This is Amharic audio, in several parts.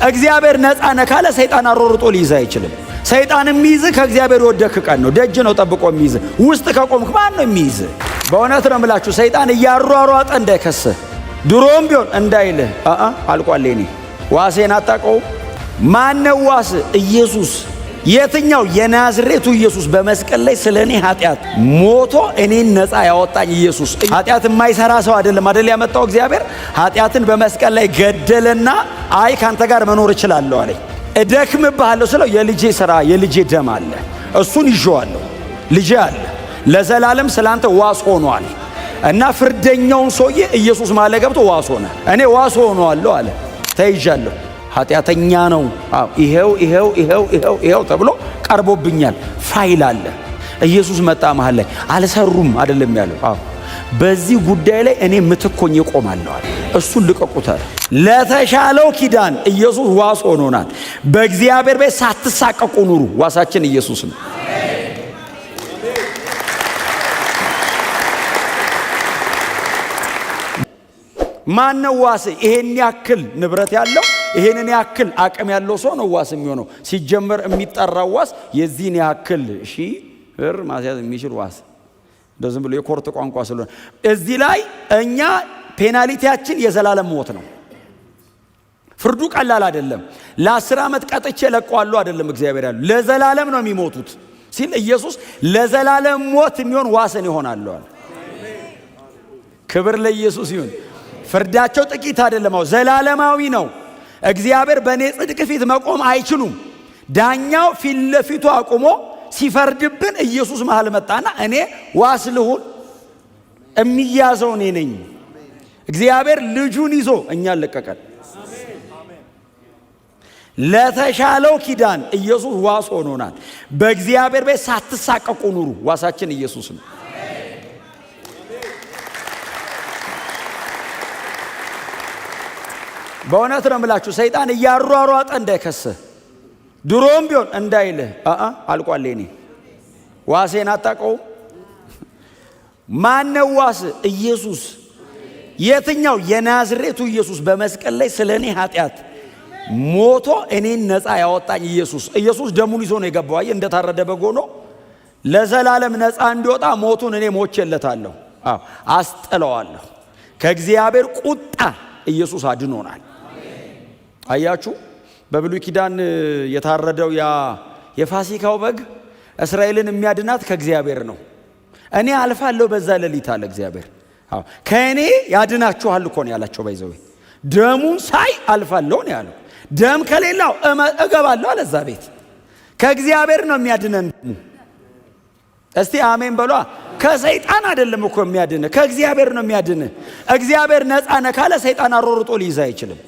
እግዚአብሔር ነፃ ነካለ ሰይጣን አሮርጦ ሊይዝ አይችልም። ሰይጣን የሚይዝ ከእግዚአብሔር ወደክ ቀን ነው። ደጅ ነው ጠብቆ የሚይዝ። ውስጥ ከቆምክ ማን ነው የሚይዝ? በእውነት ነው የምላችሁ ሰይጣን እያሯሯጠ እንዳይከስህ ድሮም ቢሆን እንዳይልህ አልቋል። እኔ ዋሴን አጣቀው ማነው ዋስ? ኢየሱስ። የትኛው? የናዝሬቱ ኢየሱስ በመስቀል ላይ ስለኔ ኃጢአት ሞቶ እኔን ነፃ ያወጣኝ ኢየሱስ። ኃጢአት የማይሰራ ሰው አይደለም ያመጣው እግዚአብሔር። ኃጢአትን በመስቀል ላይ ገደለና አይ ካንተ ጋር መኖር እችላለሁ አለኝ። እደክምብሃለሁ ስለው የልጄ ሥራ የልጄ ደም አለ፣ እሱን ይዤዋለሁ። ልጄ አለ ለዘላለም ስላንተ ዋስ ሆኗል። እና ፍርደኛውን ሰውዬ ኢየሱስ ማለት ገብቶ ዋስ ሆነ። እኔ ዋስ ሆኗለሁ አለ። ተይዣለሁ። ኃጢአተኛ ነው። ይሄው ተብሎ ቀርቦብኛል። ፋይል አለ። ኢየሱስ መጣ መሃል ላይ አልሰሩም አይደለም ያለው። በዚህ ጉዳይ ላይ እኔ ምትኮኝ እቆማለሁ አለ። እሱን ልቀቁታል። ለተሻለው ኪዳን ኢየሱስ ዋስ ሆኖናል። በእግዚአብሔር ቤት ሳትሳቀቁ ኑሩ። ዋሳችን ኢየሱስ ነው። ማነው ዋስ? ይሄን ያክል ንብረት ያለው ይሄንን ያክል አቅም ያለው ሰው ነው ዋስ የሚሆነው። ሲጀመር የሚጠራው ዋስ የዚህን ያክል ብር ማስያዝ የሚችል ዋስ እንደዚህ ብሎ የኮርት ቋንቋ ስለሆነ እዚህ ላይ እኛ ፔናልቲያችን የዘላለም ሞት ነው። ፍርዱ ቀላል አይደለም። ለ10 ዓመት ቀጥቼ ለቀዋለሁ አይደለም እግዚአብሔር ያለው ለዘላለም ነው የሚሞቱት ሲል ኢየሱስ ለዘላለም ሞት የሚሆን ዋስን ይሆናል አለ። ክብር ለኢየሱስ ይሁን። ፍርዳቸው ጥቂት አይደለም፣ ዘላለማዊ ነው። እግዚአብሔር በኔ ጽድቅ ፊት መቆም አይችሉም። ዳኛው ፊት ለፊቱ አቁሞ ሲፈርድብን ኢየሱስ መሃል መጣና እኔ ዋስ ልሁን፣ የሚያዘው እኔ ነኝ። እግዚአብሔር ልጁን ይዞ እኛን ለቀቀን። ለተሻለው ኪዳን ኢየሱስ ዋስ ሆኖናል። በእግዚአብሔር ቤት ሳትሳቀቁ ኑሩ። ዋሳችን ኢየሱስ ነው። በእውነት ነው የምላችሁ ሰይጣን እያሯሯጠ እንዳይከስህ ድሮም ቢሆን እንዳይልህ አልቋል። እኔ ዋሴን አጣቀውም። ማነው ዋስ? ኢየሱስ። የትኛው? የናዝሬቱ ኢየሱስ በመስቀል ላይ ስለኔ ኃጢአት ሞቶ እኔን ነፃ ያወጣኝ ኢየሱስ። ኢየሱስ ደሙን ይዞ ነው የገባው። አይ እንደታረደ በግ ሆኖ ለዘላለም ነፃ እንዲወጣ ሞቱን እኔ ሞቼለታለሁ፣ አስጥለዋለሁ። ከእግዚአብሔር ቁጣ ኢየሱስ አድኖናል። አያችሁ፣ በብሉይ ኪዳን የታረደው ያ የፋሲካው በግ እስራኤልን የሚያድናት ከእግዚአብሔር ነው። እኔ አልፋለሁ በዛ ሌሊት አለ እግዚአብሔር። ከእኔ ያድናችኋል እኮ ነው ያላቸው። ባይዘው ደሙን ሳይ አልፋለሁ ነው ያለው። ደም ከሌላው እገባለሁ አለ እዛ ቤት። ከእግዚአብሔር ነው የሚያድነን። እስቲ አሜን በሏ። ከሰይጣን አይደለም እኮ የሚያድን፣ ከእግዚአብሔር ነው የሚያድን። እግዚአብሔር ነፃ ነካለ ሰይጣን አሮርጦ ሊይዝ አይችልም።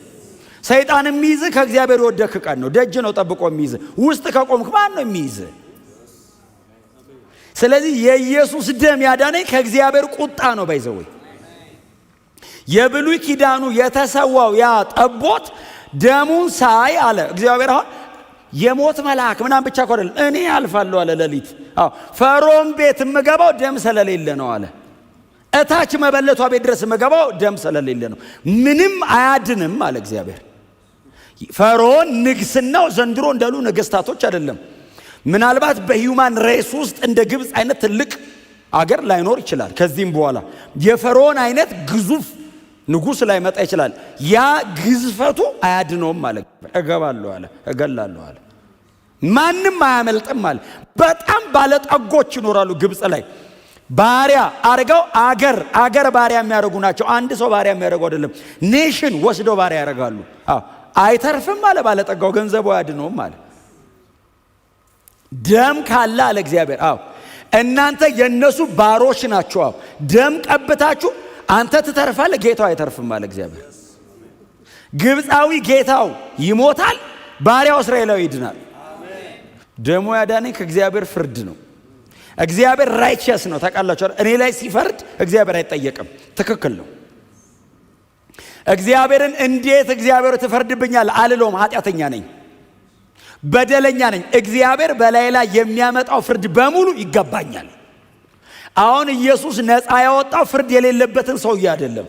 ሰይጣን የሚይዝ ከእግዚአብሔር ወደክ ቀን ነው። ደጅ ነው ጠብቆ የሚይዝ። ውስጥ ከቆምክ ማን ነው የሚይዝ? ስለዚህ የኢየሱስ ደም ያዳነኝ ከእግዚአብሔር ቁጣ ነው። ባይዘው የብሉይ ኪዳኑ የተሰዋው ያ ጠቦት ደሙን ሳይ አለ እግዚአብሔር አሁን የሞት መልአክ ምናም ብቻ እኮ አይደለም፣ እኔ አልፋለሁ አለ ሌሊት። ፈርዖን ቤት የምገባው ደም ስለሌለ ነው አለ። እታች መበለቷ ቤት ድረስ የምገባው ደም ስለሌለ ነው። ምንም አያድንም አለ እግዚአብሔር። ፈርዖን ንግስናው ዘንድሮ እንዳሉ ነገስታቶች አይደለም። ምናልባት በሂውማን ሬስ ውስጥ እንደ ግብፅ አይነት ትልቅ አገር ላይኖር ይችላል። ከዚህም በኋላ የፈርዖን አይነት ግዙፍ ንጉስ ላይ መጣ ይችላል። ያ ግዝፈቱ አያድነውም አለ። እገባለሁ አለ፣ እገላለሁ አለ። ማንም አያመልጥም አለ። በጣም ባለጠጎች ይኖራሉ ግብፅ ላይ። ባሪያ አርገው አገር ባሪያ የሚያደርጉ ናቸው። አንድ ሰው ባሪያ የሚያደርጉ አይደለም። ኔሽን ወስደው ባሪያ ያደርጋሉ። አይተርፍም አለ ባለጠጋው፣ ገንዘቡ አያድነውም አለ። ደም ካለ አለ እግዚአብሔር እናንተ የነሱ ባሮች ናቸው። ደም ቀብታችሁ አንተ ትተርፋለህ፣ ጌታው አይተርፍም አለ እግዚአብሔር። ግብፃዊ ጌታው ይሞታል፣ ባሪያው እስራኤላዊ ይድናል። ደሙ ያዳነኝ ከእግዚአብሔር ፍርድ ነው። እግዚአብሔር ራይቸስ ነው። ታውቃላችሁ፣ እኔ ላይ ሲፈርድ እግዚአብሔር አይጠየቅም። ትክክል ነው። እግዚአብሔርን እንዴት እግዚአብሔር ትፈርድብኛለህ አልለውም። ኃጢአተኛ ነኝ፣ በደለኛ ነኝ። እግዚአብሔር በላይ ላይ የሚያመጣው ፍርድ በሙሉ ይገባኛል። አሁን ኢየሱስ ነፃ ያወጣው ፍርድ የሌለበትን ሰውዬ አይደለም።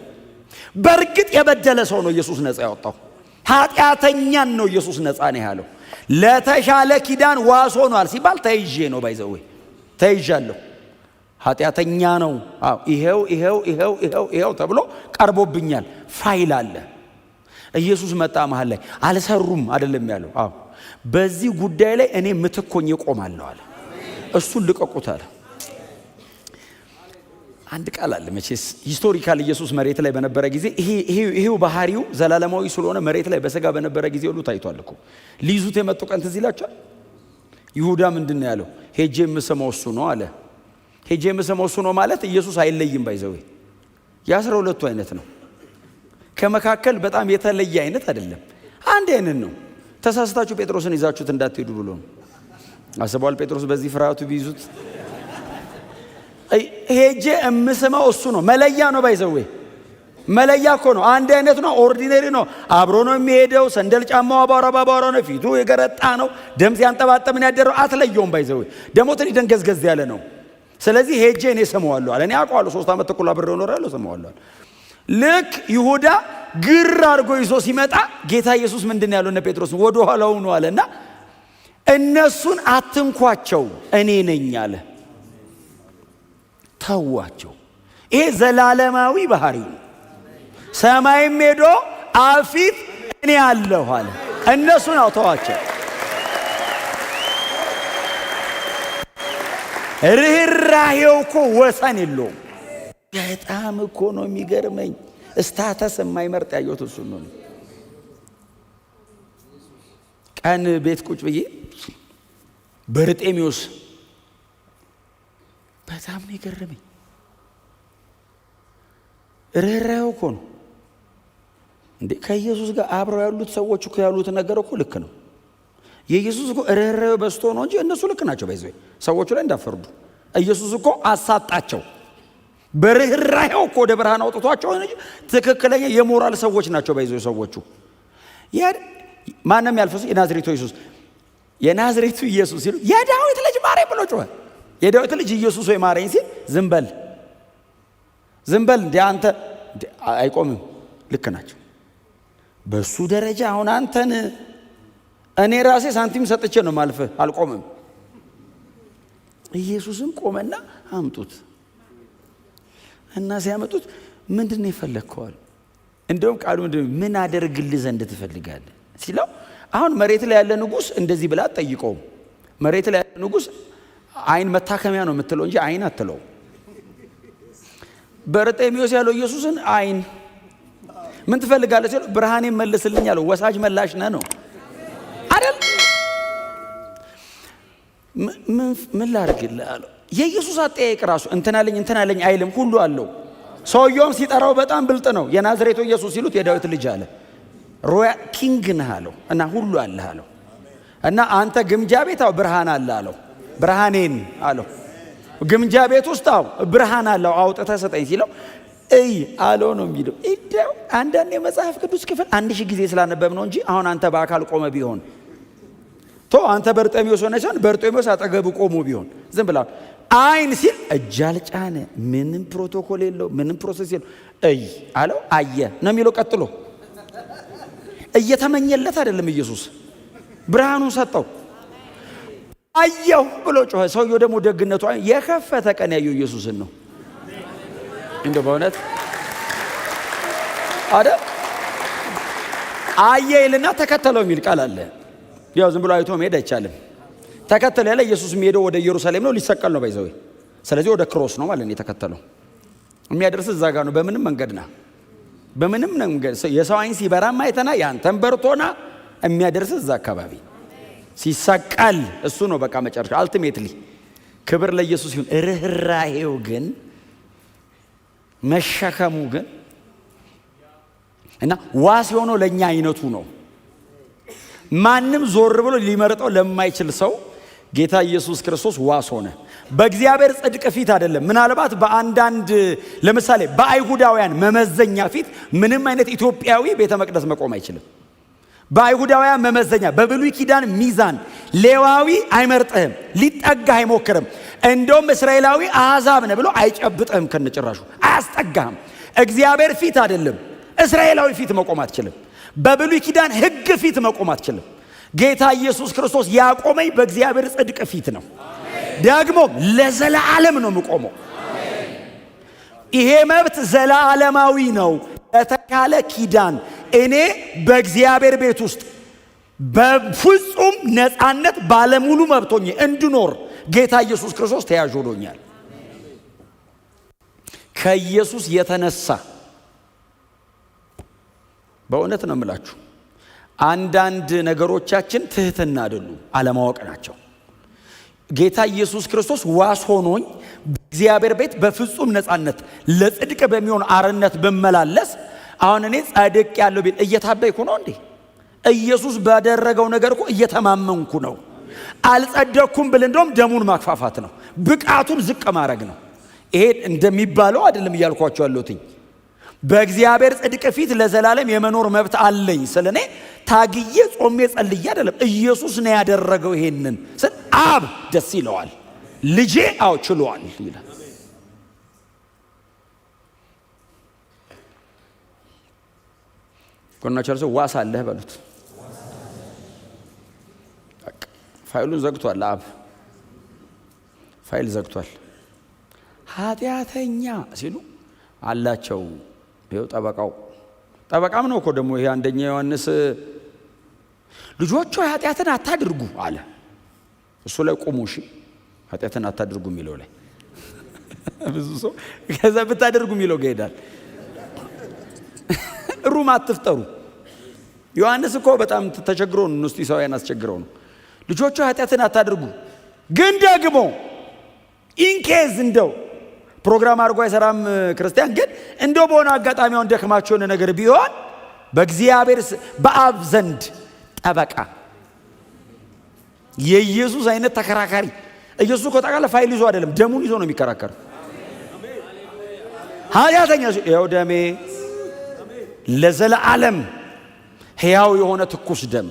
በእርግጥ የበደለ ሰው ነው ኢየሱስ ነፃ ያወጣው። ኃጢአተኛን ነው ኢየሱስ ነፃ ነው ያለው። ለተሻለ ኪዳን ዋስ ሆኗል ሲባል ተይዤ ነው ባይዘው ተይዣለሁ። ኃጢአተኛ ነው ይሄው ተብሎ ቀርቦብኛል። ፋይል አለ። ኢየሱስ መጣ መሃል ላይ አልሰሩም አይደለም ያለው። በዚህ ጉዳይ ላይ እኔ ምትኮኝ እቆማለሁ አለ። እሱን ልቀቁት አለ። አንድ ቃል አለ መቼስ ሂስቶሪካል ኢየሱስ መሬት ላይ በነበረ ጊዜ ይሄው ባህሪው ዘላለማዊ ስለሆነ መሬት ላይ በስጋ በነበረ ጊዜ ሁሉ ታይቷል እኮ። ሊይዙት የመጡ ቀን ትዝ ይላችኋል። ይሁዳ ምንድነው ያለው? ሄጄ የምሰማው እሱ ነው አለ። ሄጄ የምሰማው እሱ ነው ማለት ኢየሱስ አይለይም ባይዘው የ12ቱ አይነት ነው። ከመካከል በጣም የተለየ አይነት አይደለም፣ አንድ አይነት ነው። ተሳስታችሁ ጴጥሮስን ይዛችሁት እንዳትሄዱ ብሎ ነው። አስበዋል ጴጥሮስ በዚህ ፍርሃቱ ቢይዙት። ሄጄ የምሰማው እሱ ነው። መለያ ነው ባይዘው መለያ እኮ ነው። አንድ አይነት ነው። ኦርዲነሪ ነው። አብሮ ነው የሚሄደው። ሰንደል ጫማው አባራ ነው። ፊቱ የገረጣ ነው። ደም ሲያንጠባጠብ ምን ያደረው አትለየውም ባይዘው። ደሞ ትንሽ ደንገዝገዝ ያለ ነው። ስለዚህ ሄጄ እኔ ሰማዋለሁ አለ። እኔ አውቀዋለሁ 3 ዓመት ተኩል አብሬው ኖሬያለሁ፣ ሰማዋለሁ። ልክ ይሁዳ ግር አድርጎ ይዞ ሲመጣ ጌታ ኢየሱስ ምንድን ያለው? እነ ጴጥሮስ ወደ ኋላው ነው አለና እነሱን አትንኳቸው እኔ ነኝ አለ። ተዋቸው። ይሄ ዘላለማዊ ባህሪው ነው። ሰማይም ሄዶ አፊት እኔ አለሁ አለ። እነሱን አውተዋቸው። ርህራሄው እኮ ወሰን የለውም። በጣም እኮ ነው የሚገርመኝ። ስታተስ የማይመርጥ ያየሁት እሱ ነው። ቀን ቤት ቁጭ ብዬ በርጤሜዎስ በጣም ነው የገረመኝ። ርህራሄው እኮ ነው እንዴ! ከኢየሱስ ጋር አብረው ያሉት ሰዎች እኮ ያሉት ነገር እኮ ልክ ነው። የኢየሱስ እኮ ርህራሄው በስቶ ነው እንጂ እነሱ ልክ ናቸው። ባይዘው ሰዎቹ ላይ እንዳፈርዱ። ኢየሱስ እኮ አሳጣቸው። በርህራሄው እኮ ወደ ብርሃን አውጥቷቸው እንጂ ትክክለኛ የሞራል ሰዎች ናቸው። ባይዘው ሰዎቹ ማንም ያልፈሱ የናዝሬቱ የናዝሬቱ ኢየሱስ ሲሉ የዳዊት ልጅ ማረኝ ብሎ ጮኸ። የዳዊት ልጅ ኢየሱስ ወይ ማረኝ ሲል ዝም በል እንደ አንተ አይቆምም። ልክ ናቸው። በሱ ደረጃ አሁን አንተን እኔ ራሴ ሳንቲም ሰጥቼ ነው ማልፈ አልቆምም። ኢየሱስም ቆመና አምጡት እና ሲያመጡት ምንድነው የፈለግከው? እንደውም ቃሉ ምን አደርግልህ ዘንድ ትፈልጋለህ ሲለው፣ አሁን መሬት ላይ ያለ ንጉሥ እንደዚህ ብላ አትጠይቀውም። መሬት ላይ ያለ ንጉሥ አይን መታከሚያ ነው የምትለው እንጂ አይን አትለው። በርጤሜዎስ ያለው ኢየሱስን አይን ምን ትፈልጋለህ ሲለው፣ ብርሃኔን መልስልኝ አለው። ወሳጅ መላሽ ነህ ነው አይደል? ምን ላድርግልህ አለው። የኢየሱስ አጠያየቅ ራሱ እንትናለኝ አይልም፣ ሁሉ አለው። ሰውየውም ሲጠራው በጣም ብልጥ ነው። የናዝሬቱ ኢየሱስ ሲሉት የዳዊት ልጅ አለ። ሮያል ኪንግ ነህ አለው እና ሁሉ አለህ አለው። እና አንተ ግምጃ ቤት ብርሃን አለ አለው። ብርሃኔን አለው። ግምጃ ቤት ውስጥ ብርሃን አለው አውጥተህ ሰጠኝ ሲለው አለው ነው የሚለው። እንደው አንዳንድ የመጽሐፍ ቅዱስ ክፍል 1000 ጊዜ ስላነበብ ነው እንጂ አሁን አንተ በአካል ቆመ ቢሆን አንተ በርጤሜዎስ ሆነ ሲሆን በርጤሜዎስ አጠገብ ቆሞ ቢሆን ዝም ብላ አይን ሲል እጅ አልጫነ፣ ምንም ፕሮቶኮል የለው፣ ምንም ፕሮሰስ የለው። አለው አየ ነው የሚለው። ቀጥሎ እየተመኘለት አይደለም ኢየሱስ ብርሃኑን ሰጠው። አየሁ ብሎ ጮኸ። ሰውየው ደግሞ ደግነቱ የከፈተ ቀን ያየው ኢየሱስን ነው። እንደው በእውነት አይደል? አየ ይልና ተከተለው የሚል ቃል አለ። ያው ዝም ብሎ አይቶ መሄድ አይቻልም። ተከተለ ያለ ኢየሱስ የሚሄደው ወደ ኢየሩሳሌም ነው፣ ሊሰቀል ነው ባይዘው። ስለዚህ ወደ ክሮስ ነው ማለት ነው የተከተለው። የሚያደርስ እዛ ጋር ነው። በምንም መንገድና በምንም መንገድ የሰው አይን ሲበራም አይተና ያንተን በርቶና የሚያደርስ እዛ አካባቢ ሲሰቀል እሱ ነው በቃ መጨረሻ አልቲሜትሊ። ክብር ለኢየሱስ ይሁን። ርህራሄው ግን መሸከሙ ግን እና ዋስ የሆነው ለኛ አይነቱ ነው። ማንም ዞር ብሎ ሊመርጠው ለማይችል ሰው ጌታ ኢየሱስ ክርስቶስ ዋስ ሆነ። በእግዚአብሔር ጽድቅ ፊት አይደለም። ምናልባት በአንዳንድ ለምሳሌ በአይሁዳውያን መመዘኛ ፊት ምንም አይነት ኢትዮጵያዊ ቤተ መቅደስ መቆም አይችልም። በአይሁዳውያን መመዘኛ በብሉይ ኪዳን ሚዛን ሌዋዊ አይመርጥህም፣ ሊጠጋህ አይሞክርም። እንደውም እስራኤላዊ አሕዛብ ነህ ብሎ አይጨብጥህም፣ ከነጭራሹ አያስጠጋህም። እግዚአብሔር ፊት አይደለም እስራኤላዊ ፊት መቆም አትችልም። በብሉይ ኪዳን ሕግ ፊት መቆም አትችልም። ጌታ ኢየሱስ ክርስቶስ ያቆመኝ በእግዚአብሔር ጽድቅ ፊት ነው። ደግሞ ለዘላለም ነው የምቆመው። ይሄ መብት ዘላለማዊ ነው። ለተካለ ኪዳን እኔ በእግዚአብሔር ቤት ውስጥ በፍጹም ነፃነት ባለሙሉ መብቶኝ እንድኖር ጌታ ኢየሱስ ክርስቶስ ተያዥሎኛል። ከኢየሱስ የተነሳ በእውነት ነው የምላችሁ አንዳንድ ነገሮቻችን ትህትና አይደሉም፣ አለማወቅ ናቸው። ጌታ ኢየሱስ ክርስቶስ ዋስ ሆኖኝ በእግዚአብሔር ቤት በፍጹም ነፃነት ለጽድቅ በሚሆን አርነት በመላለስ አሁን እኔ ጻድቅ ያለው ቤት እየታበይኩ ነው እንዴ? ኢየሱስ ባደረገው ነገር እኮ እየተማመንኩ ነው። አልጸደቅኩም ብል እንደውም ደሙን ማክፋፋት ነው፣ ብቃቱን ዝቅ ማድረግ ነው። ይሄ እንደሚባለው አይደለም እያልኳቸው ያለሁት። በእግዚአብሔር ጽድቅ ፊት ለዘላለም የመኖር መብት አለኝ። ስለኔ ታግዬ ጾሜ ጸልዬ አይደለም፣ ኢየሱስ ነው ያደረገው። ይሄንን ስለ አብ ደስ ይለዋል፣ ልጄ አው ችሏል ይላል። ጎናቸው ዋስ አለህ በሉት። ፋይሉን ዘግቷል፣ አብ ፋይል ዘግቷል። ኃጢአተኛ ሲሉ አላቸው። ይኸው ጠበቃም ነው እኮ ደግሞ ይሄ አንደኛ ዮሐንስ ልጆቹ ኃጢአትን አታድርጉ አለ። እሱ ላይ ቁሙ እሺ፣ ኃጢአትን አታድርጉ የሚለው ላይ ብዙ ሰው ከዛ ብታደርጉ የሚለው ጋር ይሄዳል። ሩም አትፍጠሩ። ዮሐንስ እኮ በጣም ተቸግሮ ነው፣ እስጢሳውያን አስቸግረው ነው። ልጆቹ ኃጢአትን አታድርጉ፣ ግን ደግሞ ኢንኬዝ እንደው ፕሮግራም አድርጎ አይሰራም ክርስቲያን፣ ግን እንደው በሆነ አጋጣሚ አሁን ደክማቸው የሆነ ነገር ቢሆን በእግዚአብሔር በአብ ዘንድ ጠበቃ የኢየሱስ አይነት ተከራካሪ። ኢየሱስ እኮ ጠቃለ ፋይል ይዞ አይደለም ደሙን ይዞ ነው የሚከራከረው። ኃጢአተኛ ያው ደሜ ለዘላለም ሕያው የሆነ ትኩስ ደም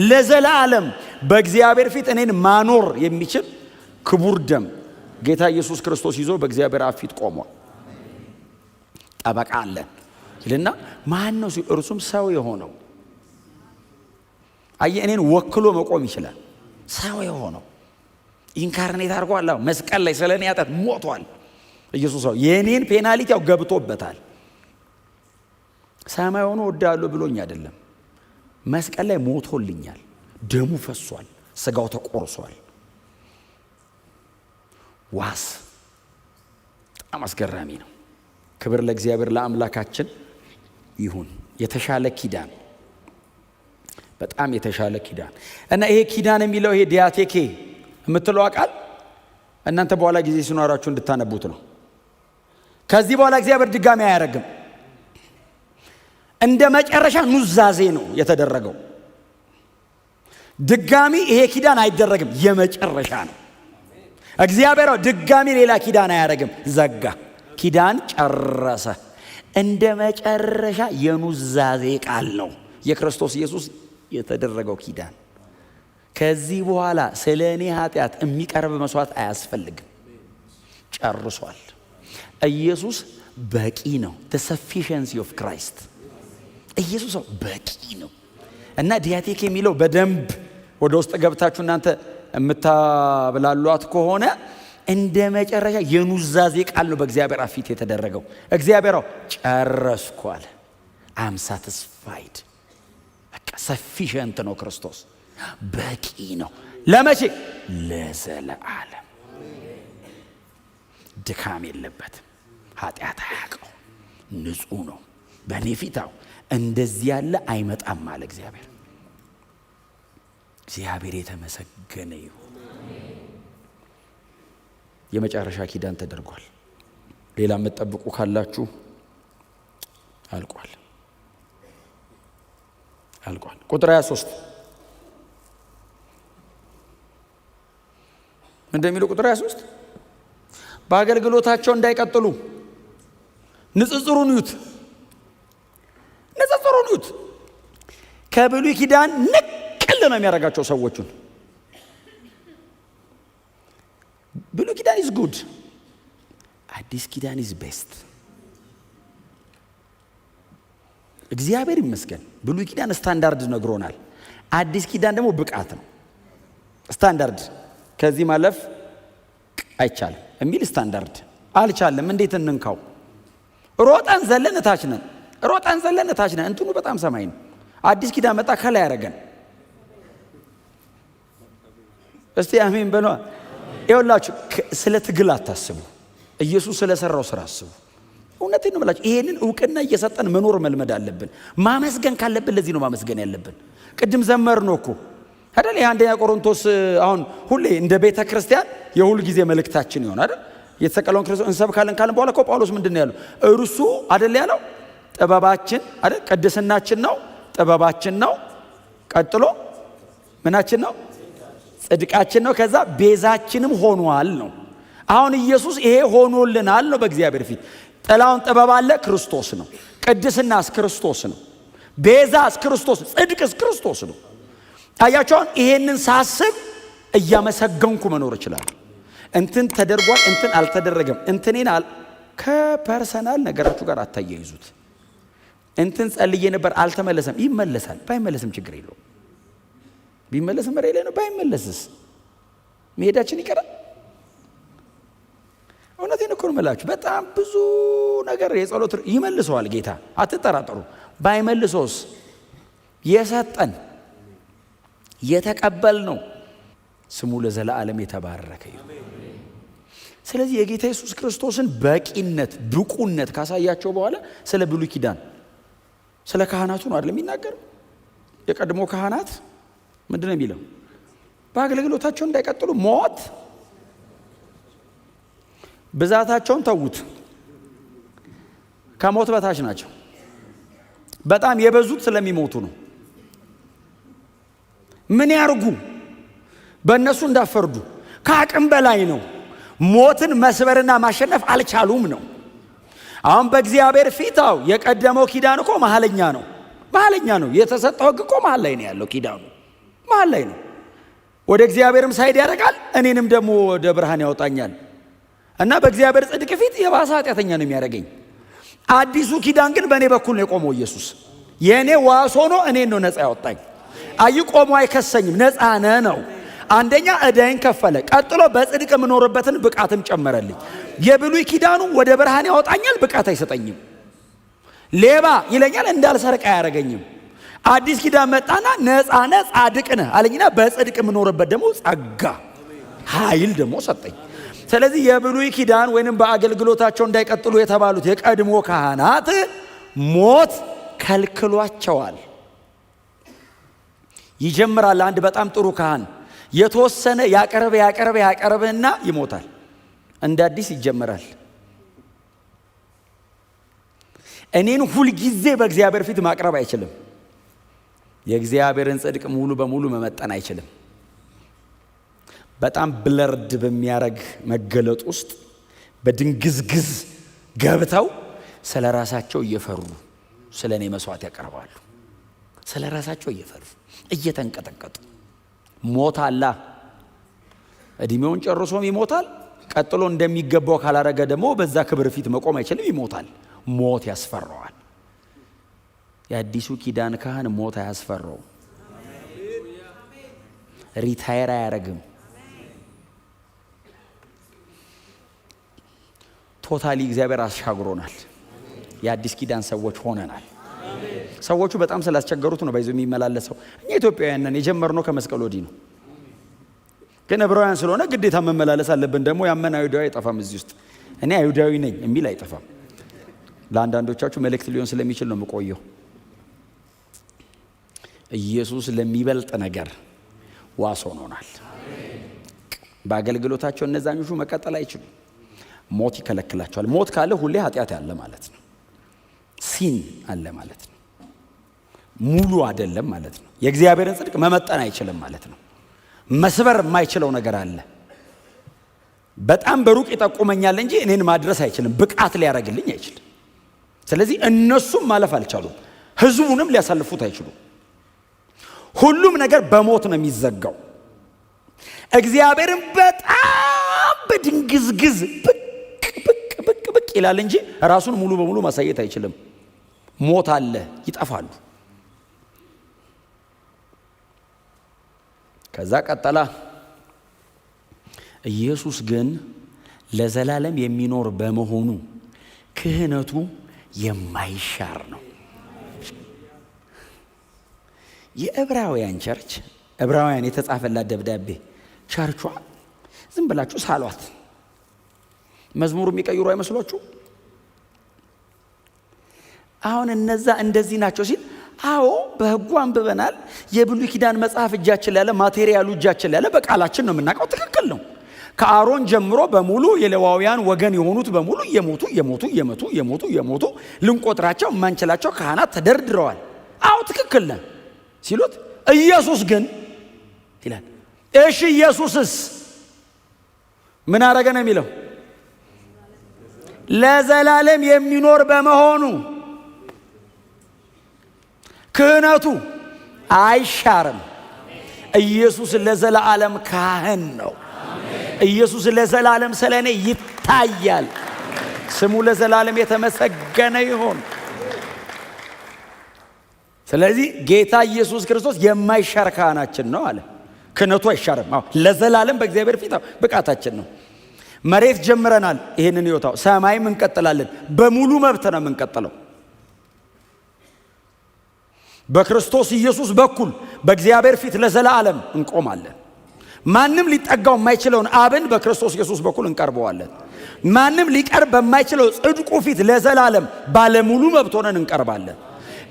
ለዘላለም በእግዚአብሔር ፊት እኔን ማኖር የሚችል ክቡር ደም ጌታ ኢየሱስ ክርስቶስ ይዞ በእግዚአብሔር አብ ፊት ቆሟል። ጠበቃ አለን ይልና ማን ነው? እርሱም ሰው የሆነው እኔን ወክሎ መቆም ይችላል። ሰው የሆነው ኢንካርኔት አድርጓል። መስቀል ላይ ስለኔ ኃጢአት ሞቷል። ኢየሱስ ሰው የኔን ፔናሊቲ ያው ገብቶበታል። ሰማይ ሆኖ ወዳለሁ ብሎኝ አይደለም፣ መስቀል ላይ ሞቶልኛል። ደሙ ፈሷል፣ ስጋው ተቆርሷል። ዋስ በጣም አስገራሚ ነው። ክብር ለእግዚአብሔር ለአምላካችን ይሁን። የተሻለ ኪዳን፣ በጣም የተሻለ ኪዳን እና ይሄ ኪዳን የሚለው ይሄ ዲያቴኬ የምትለው ቃል እናንተ በኋላ ጊዜ ሲኖራችሁ እንድታነቡት ነው። ከዚህ በኋላ እግዚአብሔር ድጋሚ አያደርግም። እንደ መጨረሻ ኑዛዜ ነው የተደረገው። ድጋሚ ይሄ ኪዳን አይደረግም፣ የመጨረሻ ነው። እግዚአብሔር ድጋሚ ሌላ ኪዳን አያደርግም። ዘጋ፣ ኪዳን ጨረሰ። እንደ መጨረሻ የኑዛዜ ቃል ነው የክርስቶስ ኢየሱስ የተደረገው ኪዳን። ከዚህ በኋላ ስለ እኔ ኃጢአት የሚቀርብ መስዋዕት አያስፈልግም፣ ጨርሷል። ኢየሱስ በቂ ነው። the sufficiency of Christ ኢየሱስ በቂ ነው። እና ዲያቴክ የሚለው በደንብ ወደ ውስጥ ገብታችሁ እናንተ የምታብላሏት ከሆነ እንደ መጨረሻ የኑዛዜ ቃል ነው በእግዚአብሔር ፊት የተደረገው። እግዚአብሔር ጨረስኳል፣ አም ሳቲስፋይድ። በቃ ሰፊሸንት ነው ክርስቶስ፣ በቂ ነው። ለመቼ? ለዘለዓለም። ድካም የለበትም፣ ኃጢአት አያውቀው፣ ንጹህ ነው። በእኔ ፊታው እንደዚህ ያለ አይመጣም አለ እግዚአብሔር። እግዚአብሔር የተመሰገነ ይሁን። የመጨረሻ ኪዳን ተደርጓል። ሌላ የምትጠብቁ ካላችሁ አልቋል። ቁጥር 23 እንደሚለው ቁጥር 23 በአገልግሎታቸው እንዳይቀጥሉ ንጽጽሩን ይዩት። ከብሉይ ኪዳን ንቅል ነው የሚያደርጋቸው ሰዎቹን። ብሉይ ኪዳን ኢዝ ጉድ፣ አዲስ ኪዳን ኢዝ ቤስት። እግዚአብሔር ይመስገን ብሉይ ኪዳን ስታንዳርድ ነግሮናል። አዲስ ኪዳን ደግሞ ብቃት ነው። ስታንዳርድ ከዚህ ማለፍ አይቻልም የሚል ስታንዳርድ አልቻለም። እንዴት እንንካው? ሮጣን ዘለን እታች ነን። እንትኑ በጣም ሰማይ ነው። አዲስ ኪዳን መጣ ከላይ ያደረገን። እስቲ አሜን በሉ። ይኸውላችሁ ስለ ትግል አታስቡ፣ ኢየሱስ ስለሰራው ስራ አስቡ። እውነቴን ነው የምላችሁ። ይሄንን እውቅና እየሰጠን መኖር መልመድ አለብን። ማመስገን ካለብን ለዚህ ነው ማመስገን ያለብን። ቅድም ዘመር ነው እኮ አይደል? የአንደኛ ቆሮንቶስ አሁን ሁሌ እንደ ቤተ ክርስቲያን የሁል ጊዜ መልእክታችን ይሆን አይደል? የተሰቀለውን ክርስቶስ እንሰብካለን ካለን በኋላ እኮ ጳውሎስ ምንድን ነው ያለው? እርሱ አይደል ያለው? ጥበባችን አይደል? ቅድስናችን ነው፣ ጥበባችን ነው። ቀጥሎ ምናችን ነው? ጽድቃችን ነው። ከዛ ቤዛችንም ሆኗል ነው። አሁን ኢየሱስ ይሄ ሆኖልናል ነው በእግዚአብሔር ፊት። ጥላውን ጥበብ አለ ክርስቶስ ነው። ቅድስናስ ክርስቶስ ነው። ቤዛስ ክርስቶስ፣ ጽድቅስ ክርስቶስ ነው። ታያቸውን። ይሄንን ሳስብ እያመሰገንኩ መኖር እችላለሁ። እንትን ተደርጓል፣ እንትን አልተደረገም፣ እንትኔን ከፐርሰናል ነገራችሁ ጋር አታያይዙት። እንትን ጸልዬ ነበር አልተመለሰም፣ ይመለሳል። ባይመለስም ችግር የለውም። ቢመለስም መሬ ላይ ነው። ባይመለስስ መሄዳችን ይቀራል። እውነቴን እኮ ነው የምላችሁ። በጣም ብዙ ነገር የጸሎት ይመልሰዋል ጌታ፣ አትጠራጠሩ። ባይመልሶስ የሰጠን የተቀበል ነው ስሙ ለዘላለም የተባረከ ይሁን። ስለዚህ የጌታ ኢየሱስ ክርስቶስን በቂነት ብቁነት ካሳያቸው በኋላ ስለ ብሉይ ኪዳን ስለ ካህናቱ ነው አይደል የሚናገረው? የቀድሞ ካህናት ምንድነው የሚለው? በአገልግሎታቸው እንዳይቀጥሉ ሞት ብዛታቸውን ተዉት። ከሞት በታች ናቸው። በጣም የበዙት ስለሚሞቱ ነው። ምን ያርጉ? በእነሱ እንዳፈርዱ። ከአቅም በላይ ነው። ሞትን መስበርና ማሸነፍ አልቻሉም ነው። አሁን በእግዚአብሔር ፊት የቀደመው ኪዳን እኮ መሐለኛ ነው። የተሰጠው ሕግ እኮ መሐል ላይ ነው ያለው። ኪዳኑ መሐል ላይ ነው። ወደ እግዚአብሔርም ሳይድ ያደርጋል፣ እኔንም ደግሞ ወደ ብርሃን ያወጣኛል እና በእግዚአብሔር ጽድቅ ፊት የባሰ ኃጢአተኛ ነው የሚያደርገኝ። አዲሱ ኪዳን ግን በእኔ በኩል ነው የቆመው። ኢየሱስ የእኔ ዋስ ሆኖ እኔን ነው ነፃ ያወጣኝ። ቆሞ አይከሰኝም፣ ነፃ ነህ ነው። አንደኛ ዕዳይን ከፈለ፣ ቀጥሎ በጽድቅ የምኖርበትን ብቃትም ጨመረልኝ። የብሉይ ኪዳኑ ወደ ብርሃን ያወጣኛል፣ ብቃት አይሰጠኝም። ሌባ ይለኛል፣ እንዳልሰርቅ አያደርገኝም። አዲስ ኪዳን መጣና ነፃ ነህ ጻድቅ ነህ አለኝና በጽድቅ የምኖርበት ደግሞ ጸጋ ኃይል ደግሞ ሰጠኝ። ስለዚህ የብሉይ ኪዳን ወይንም በአገልግሎታቸው እንዳይቀጥሉ የተባሉት የቀድሞ ካህናት ሞት ከልክሏቸዋል። ይጀምራል። አንድ በጣም ጥሩ ካህን የተወሰነ ያቀርብና ይሞታል። እንደ አዲስ ይጀምራል። እኔን ሁልጊዜ በእግዚአብሔር ፊት ማቅረብ አይችልም። የእግዚአብሔርን ጽድቅ ሙሉ በሙሉ መመጠን አይችልም። በጣም ብለርድ በሚያረግ መገለጥ ውስጥ በድንግዝግዝ ገብተው ስለ ራሳቸው እየፈሩ ስለ እኔ መስዋዕት ያቀርባሉ። ስለ ራሳቸው እየፈሩ እየተንቀጠቀጡ ሞት አላ እድሜውን ጨርሶም ይሞታል። ቀጥሎ እንደሚገባው ካላረገ ደግሞ በዛ ክብር ፊት መቆም አይችልም፣ ይሞታል። ሞት ያስፈራዋል። የአዲሱ ኪዳን ካህን ሞት አያስፈራው፣ ሪታየር አያረግም። ቶታሊ እግዚአብሔር አሻግሮናል። የአዲስ ኪዳን ሰዎች ሆነናል። ሰዎቹ በጣም ስላስቸገሩት ነው ባይዞ የሚመላለሰው። እኛ ኢትዮጵያውያን ነን፣ የጀመርነው ከመስቀል ወዲህ ነው። ግን ዕብራውያን ስለሆነ ግዴታ መመላለስ አለብን። ደግሞ ያመነ አይሁዳዊ አይጠፋም እዚህ ውስጥ። እኔ አይሁዳዊ ነኝ የሚል አይጠፋም። ለአንዳንዶቻችሁ መልእክት ሊሆን ስለሚችል ነው የምቆየው። ኢየሱስ ለሚበልጥ ነገር ዋስ ሆኖናል። በአገልግሎታቸው እነዛኞቹ መቀጠል አይችሉም። ሞት ይከለክላቸዋል። ሞት ካለ ሁሌ ኃጢአት አለ ማለት ነው። ሲን አለ ማለት ነው። ሙሉ አይደለም ማለት ነው። የእግዚአብሔርን ጽድቅ መመጠን አይችልም ማለት ነው። መስበር የማይችለው ነገር አለ። በጣም በሩቅ ይጠቁመኛል እንጂ እኔን ማድረስ አይችልም። ብቃት ሊያደርግልኝ አይችልም። ስለዚህ እነሱም ማለፍ አልቻሉም። ህዝቡንም ሊያሳልፉት አይችሉም። ሁሉም ነገር በሞት ነው የሚዘጋው። እግዚአብሔርን በጣም በድንግዝግዝ ብቅ ይላል እንጂ ራሱን ሙሉ በሙሉ ማሳየት አይችልም። ሞት አለ፣ ይጠፋሉ። ከዛ ቀጠላ ኢየሱስ ግን ለዘላለም የሚኖር በመሆኑ ክህነቱ የማይሻር ነው። የዕብራውያን ቸርች ዕብራውያን የተጻፈላት ደብዳቤ ቸርቿ ዝም ብላችሁ ሳሏት። መዝሙሩ የሚቀይሩ አይመስሏችሁ? አሁን እነዛ እንደዚህ ናቸው ሲል አዎ በሕጉ አንብበናል። የብሉይ ኪዳን መጽሐፍ እጃችን ላይ ያለ ማቴሪያሉ እጃችን ላይ ያለ በቃላችን ነው የምናውቀው። ትክክል ነው። ከአሮን ጀምሮ በሙሉ የሌዋውያን ወገን የሆኑት በሙሉ እየሞቱ ልንቆጥራቸው የማንችላቸው ካህናት ተደርድረዋል። አዎ ትክክል ነህ ሲሉት ኢየሱስ ግን ይላል። እሺ ኢየሱስስ ምን አረገ ነው የሚለው? ለዘላለም የሚኖር በመሆኑ ክህነቱ አይሻርም። ኢየሱስ ለዘላለም ካህን ነው። ኢየሱስ ለዘላለም ስለኔ ይታያል። ስሙ ለዘላለም የተመሰገነ ይሁን። ስለዚህ ጌታ ኢየሱስ ክርስቶስ የማይሻር ካህናችን ነው አለ። ክህነቱ አይሻርም። ለዘላለም በእግዚአብሔር ፊት ብቃታችን ነው። መሬት ጀምረናል፣ ይሄንን ይወጣው ሰማይም እንቀጥላለን። በሙሉ መብት ነው የምንቀጥለው። በክርስቶስ ኢየሱስ በኩል በእግዚአብሔር ፊት ለዘላለም እንቆማለን። ማንም ሊጠጋው የማይችለውን አብን በክርስቶስ ኢየሱስ በኩል እንቀርበዋለን። ማንም ሊቀርብ በማይችለው ጽድቁ ፊት ለዘላለም ባለሙሉ መብት ሆነን እንቀርባለን።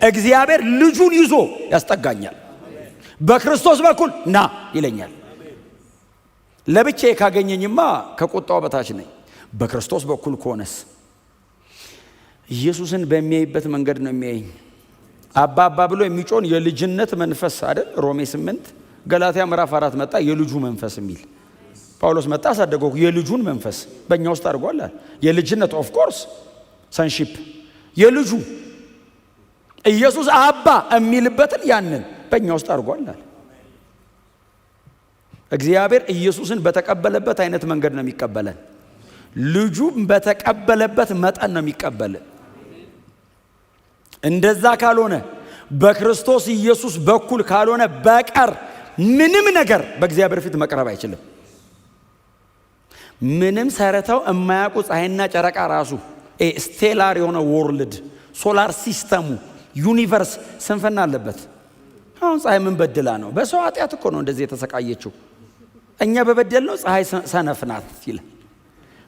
እግዚአብሔር ልጁን ይዞ ያስጠጋኛል። በክርስቶስ በኩል ና ይለኛል። ለብቻዬ ካገኘኝማ ከቁጣው በታች ነኝ። በክርስቶስ በኩል ከሆነስ ኢየሱስን በሚያይበት መንገድ ነው የሚያየኝ። አባ አባ ብሎ የሚጮን የልጅነት መንፈስ አይደል? ሮሜ 8 ገላትያ ምዕራፍ 4 መጣ የልጁ መንፈስ የሚል ጳውሎስ መጣ አሳደገው። የልጁን መንፈስ በእኛ ውስጥ አድርጓል። የልጅነት ኦፍ ኮርስ ሰንሺፕ የልጁ ኢየሱስ አባ የሚልበትን ያንን በእኛ ውስጥ አድርጓል። እግዚአብሔር ኢየሱስን በተቀበለበት አይነት መንገድ ነው የሚቀበለን። ልጁ በተቀበለበት መጠን ነው የሚቀበልን። እንደዛ ካልሆነ በክርስቶስ ኢየሱስ በኩል ካልሆነ በቀር ምንም ነገር በእግዚአብሔር ፊት መቅረብ አይችልም። ምንም ሰረተው የማያውቁ ፀሐይና ጨረቃ ራሱ ስቴላር የሆነ ወርልድ ሶላር ሲስተሙ ዩኒቨርስ ስንፍና አለበት። አሁን ፀሐይ ምን በድላ ነው? በሰው ኃጢአት እኮ ነው እንደዚህ የተሰቃየችው። እኛ በበደል ነው ፀሐይ ሰነፍ ናት ይላል።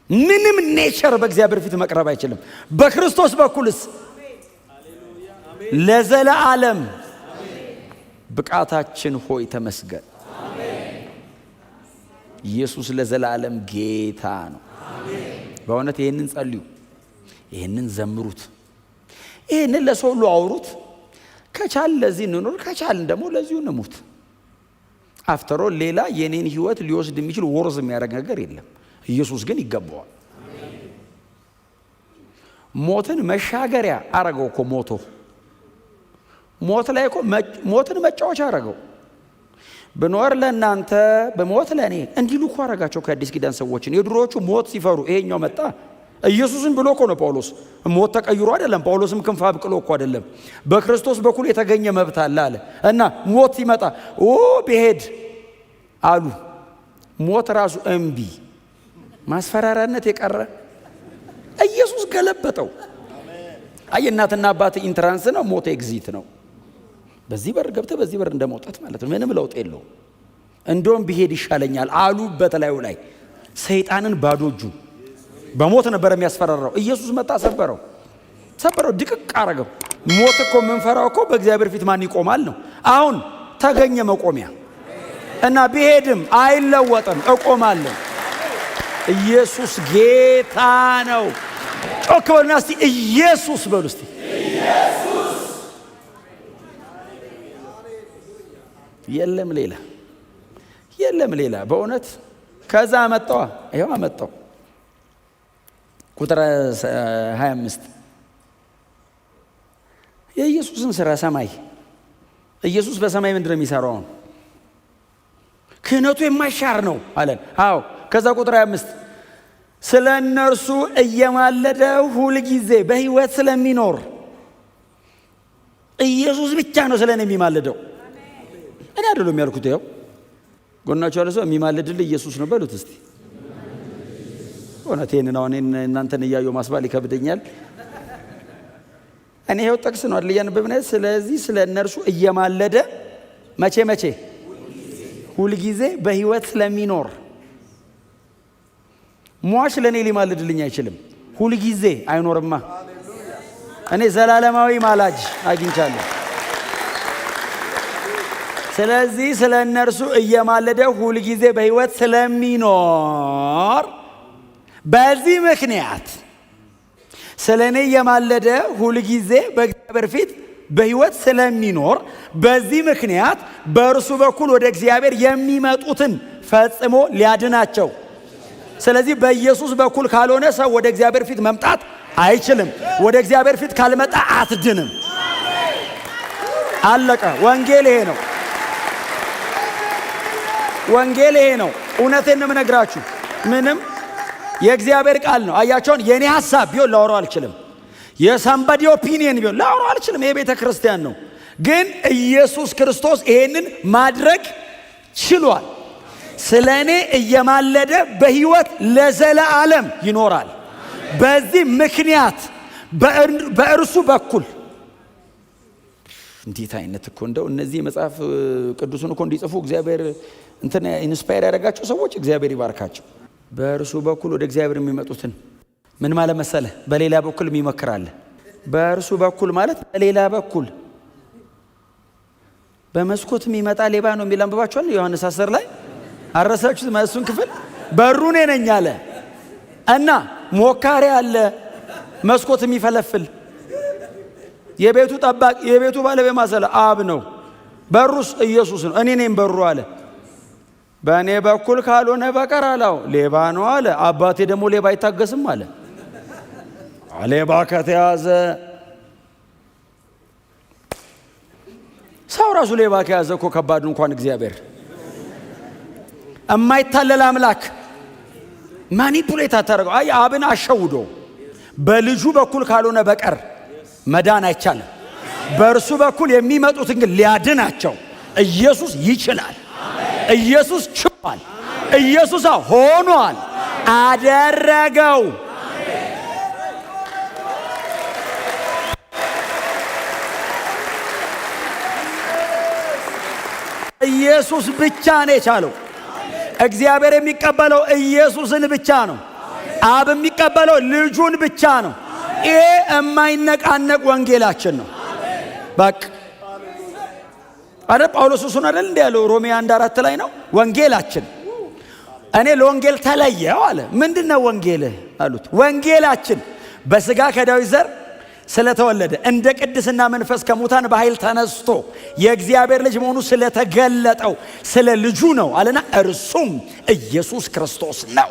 ምንም ኔቸር በእግዚአብሔር ፊት መቅረብ አይችልም። በክርስቶስ በኩልስ ለዘላለም ብቃታችን ሆይ ተመስገን። ኢየሱስ ለዘላለም ጌታ ነው። በእውነት ይህንን ጸልዩ፣ ይህንን ዘምሩት፣ ይህንን ለሰው ሁሉ አውሩት። ከቻል ለዚህ እንኖር፣ ከቻልን ደግሞ ለዚሁ እንሙት። አፍተሮ ሌላ የኔን ህይወት ሊወስድ የሚችል ወርዝ የሚያደርግ ነገር የለም። ኢየሱስ ግን ይገባዋል። ሞትን መሻገሪያ አረገው እኮ ሞት ላይ እኮ ሞትን መጫወቻ አረገው። ብኖር ለእናንተ በሞት ለእኔ እንዲሉ እኮ አረጋቸው ከአዲስ ኪዳን ሰዎችን። የድሮዎቹ ሞት ሲፈሩ ይሄኛው መጣ። ኢየሱስን ብሎ እኮ ነው ጳውሎስ። ሞት ተቀይሮ አይደለም። ጳውሎስም ክንፍ አብቅሎ እኮ አይደለም። በክርስቶስ በኩል የተገኘ መብት አለ እና ሞት ሲመጣ ብሄድ አሉ። ሞት ራሱ እምቢ ማስፈራራነት የቀረ ኢየሱስ ገለበጠው። አይ እናትና አባት ኢንትራንስ ነው፣ ሞት ኤግዚት ነው። በዚህ በር ገብተህ በዚህ በር እንደመውጣት ማለት ነው። ምንም ለውጥ የለውም። እንደውም ብሄድ ይሻለኛል አሉ። በተላዩ ላይ ሰይጣንን ባዶ እጁ በሞት ነበር የሚያስፈራራው። ኢየሱስ መጣ፣ ሰበረው፣ ድቅቅ አረገው። ሞት እኮ የምንፈራው እኮ በእግዚአብሔር ፊት ማን ይቆማል ነው። አሁን ተገኘ መቆሚያ እና ብሄድም አይለወጥም፣ እቆማለሁ። ኢየሱስ ጌታ ነው። ጮክ በሉና እስቲ ኢየሱስ በሉ እስቲ። የለም ሌላ በእውነት። ከዛ አመጣዋ፣ ይኸው አመጣው። ቁጥር 25 የኢየሱስን ስራ ሰማይ ኢየሱስ በሰማይ ምንድን ነው የሚሰራው? ክህነቱ የማይሻር ነው አለን። አዎ። ከዛ ቁጥር 25 ስለ እነርሱ እየማለደ ሁል ጊዜ በህይወት ስለሚኖር ኢየሱስ ብቻ ነው ስለኔ የሚማልደው። እኔ አይደለም ያልኩት። ያው ጎናችሁ ያለ ሰው የሚማልድልህ ኢየሱስ ነው በሉት እስቲ። እውነቴን ነው። እኔ እናንተን እያየሁ ማስባል ይከብደኛል። እኔ ይኸው ጥቅስ ነው አይደል ያነበብነው። ስለዚህ ስለ እነርሱ እየማለደ መቼ ሁልጊዜ በህይወት ስለሚኖር ሟች ለኔ ሊማልድልኝ አይችልም። ሁልጊዜ አይኖርማ። እኔ ዘላለማዊ ማላጅ አግኝቻለሁ። ስለዚህ ስለ እነርሱ እየማለደ ሁልጊዜ በህይወት ስለሚኖር በዚህ ምክንያት ስለኔ እየማለደ ሁልጊዜ በእግዚአብሔር ፊት በህይወት ስለሚኖር በዚህ ምክንያት በእርሱ በኩል ወደ እግዚአብሔር የሚመጡትን ፈጽሞ ሊያድናቸው። ስለዚህ በኢየሱስ በኩል ካልሆነ ሰው ወደ እግዚአብሔር ፊት መምጣት አይችልም። ወደ እግዚአብሔር ፊት ካልመጣ አትድንም። አለቀ። ወንጌል ይሄ ነው። ወንጌል ይሄ ነው። እውነቴን ነው የምነግራችሁ። ምንም የእግዚአብሔር ቃል ነው። አያቸውን የኔ ሐሳብ ቢሆን ላወራው አልችልም። የሳምባዲ ኦፒኒየን ቢሆን ላወራው አልችልም። ይሄ ቤተ ክርስቲያን ነው። ግን ኢየሱስ ክርስቶስ ይሄንን ማድረግ ችሏል። ስለኔ እየማለደ በህይወት ለዘላለም ይኖራል። በዚህ ምክንያት በእርሱ በኩል እንዴት አይነት እኮ እንደው እነዚህ መጽሐፍ ቅዱስን እኮ እንዲጽፉ እግዚአብሔር እንትን ኢንስፓየር ያደረጋቸው ሰዎች እግዚአብሔር ይባርካቸው። በእርሱ በኩል ወደ እግዚአብሔር የሚመጡትን ምን ማለት መሰለ? በሌላ በኩል የሚመክራል። በእርሱ በኩል ማለት በሌላ በኩል በመስኮት የሚመጣ ሌባ ነው የሚል አንብባችኋል? ዮሐንስ 10 ላይ አረሳችሁት? እሱን ክፍል በሩ እኔ ነኝ አለ እና ሞካሪ አለ፣ መስኮት የሚፈለፍል የቤቱ ጠባቂ፣ የቤቱ ባለቤት ማሰለ አብ ነው። በሩስ ኢየሱስ ነው። እኔ ነኝ በሩ አለ። በእኔ በኩል ካልሆነ በቀር አለው ሌባ ነው አለ። አባቴ ደግሞ ሌባ አይታገስም አለ። ሌባ ከተያዘ ሰው ራሱ ሌባ ከያዘ እኮ ከባድ እንኳን እግዚአብሔር የማይታለል አምላክ ማኒፑሌት አታደርገው። አይ አብን አሸውዶ በልጁ በኩል ካልሆነ በቀር መዳን አይቻልም። በእርሱ በኩል የሚመጡትን ግን ሊያድናቸው ኢየሱስ ይችላል። ኢየሱስ ችሏል። ኢየሱስ ሆኗል፣ አደረገው። ኢየሱስ ብቻ ነው የቻለው። እግዚአብሔር የሚቀበለው ኢየሱስን ብቻ ነው። አብ የሚቀበለው ልጁን ብቻ ነው። ይሄ የማይነቃነቅ ወንጌላችን ነው። በቃ አረ ጳውሎስ እሱን አይደል እንደ ያለው ሮሜ 1:4 ላይ ነው ወንጌላችን። እኔ ለወንጌል ተለየው አለ። ምንድነው ወንጌልህ አሉት። ወንጌላችን በስጋ ከዳዊት ዘር ስለተወለደ እንደ ቅድስና መንፈስ ከሙታን በኃይል ተነስቶ የእግዚአብሔር ልጅ መሆኑ ስለተገለጠው ስለ ልጁ ነው አለና እርሱም ኢየሱስ ክርስቶስ ነው።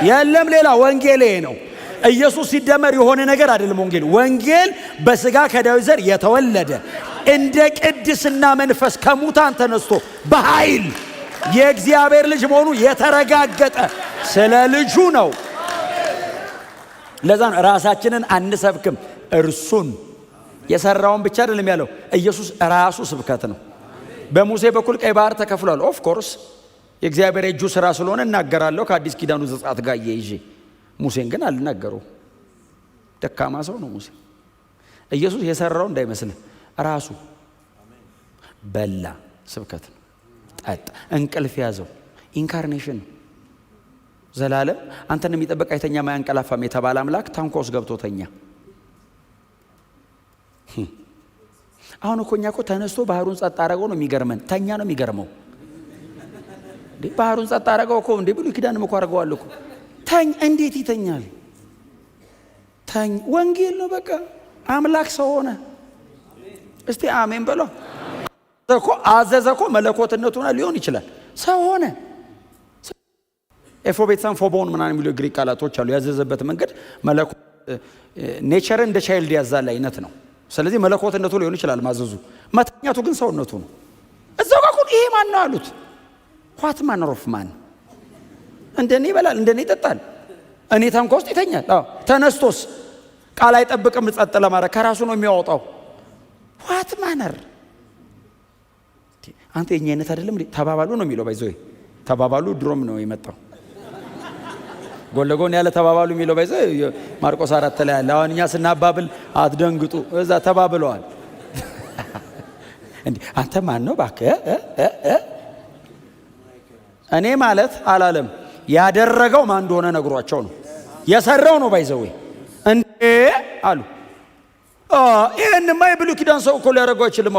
የለም ሌላ ወንጌል ይሄ ነው። ኢየሱስ ሲደመር የሆነ ነገር አይደለም። ወንጌል በስጋ ከዳዊት ዘር የተወለደ እንደ ቅድስና መንፈስ ከሙታን ተነስቶ በኃይል የእግዚአብሔር ልጅ መሆኑ የተረጋገጠ ስለ ልጁ ነው። ለዛ ነው ራሳችንን አንሰብክም። እርሱን የሰራውን ብቻ አይደለም ያለው ኢየሱስ ራሱ ስብከት ነው። በሙሴ በኩል ቀይ ባህር ተከፍሏል። ኦፍ ኮርስ የእግዚአብሔር እጁ ስራ ስለሆነ እናገራለሁ ከአዲስ ኪዳኑ ዘጸአት ጋር ይዤ። ሙሴን ግን አልናገረው። ደካማ ሰው ነው ሙሴ። ኢየሱስ የሰራው እንዳይመስል ራሱ በላ፣ ስብከት ነው። ጠጣ፣ እንቅልፍ ያዘው። ኢንካርኔሽን ዘላለም አንተን የሚጠብቅ አይተኛም አያንቀላፋም የተባለ አምላክ ታንኳ ውስጥ ገብቶ ተኛ። አሁን እኮ እኛ እኮ ተነስቶ ባህሩን ጸጥ አደረገው ነው የሚገርመን። ተኛ ነው የሚገርመው። እንዴ ባህሩን ጸጥ አደረገው እኮ እንዴ ብሉይ ኪዳንም እኮ አድርገዋል እኮ። ተኝ እንዴት ይተኛል? ተኝ ወንጌል ነው በቃ። አምላክ ሰው ሆነ። እስቲ አሜን በሎ። እኮ አዘዘ እኮ መለኮትነቱና ሊሆን ይችላል። ሰው ሆነ። ኤፎቤትሳን ፎቦን ምናምን የሚሉ ግሪክ ቃላቶች አሉ። ያዘዘበት መንገድ መለኮት ኔቸርን እንደ ቻይልድ ያዛል አይነት ነው። ስለዚህ መለኮትነቱ ሊሆን ይችላል ማዘዙ፣ መተኛቱ ግን ሰውነቱ ነው። እዛው ጋር ይሄ ማን ነው አሉት። ዋት ማነር ኦፍ ማን? እንደኔ ይበላል፣ እንደኔ ይጠጣል፣ እኔ ታንኳ ውስጥ ይተኛል። ተነስቶስ ቃል አይጠብቅም ጸጥ ለማድረግ ከራሱ ነው የሚያወጣው። ዋት ማነር አንተ የኛ አይነት አይደለም ተባባሉ ነው የሚለው ባይዘው ተባባሉ ድሮም ነው የመጣው ጎን ለጎን ያለ ተባባሉ የሚለው ባይዘው ማርቆስ 4 ላይ ያለ አሁን እኛ ስናባብል አትደንግጡ እዛ ተባብለዋል እንዴ አንተ ማን ነው ባከ እኔ ማለት አላለም ያደረገው ማን እንደሆነ ነግሯቸው ነው የሰራው ነው ባይዘው እንዴ አሉ ይሄንማ የብሉይ ኪዳን ሰው እኮ ሊያደርገው አይችልም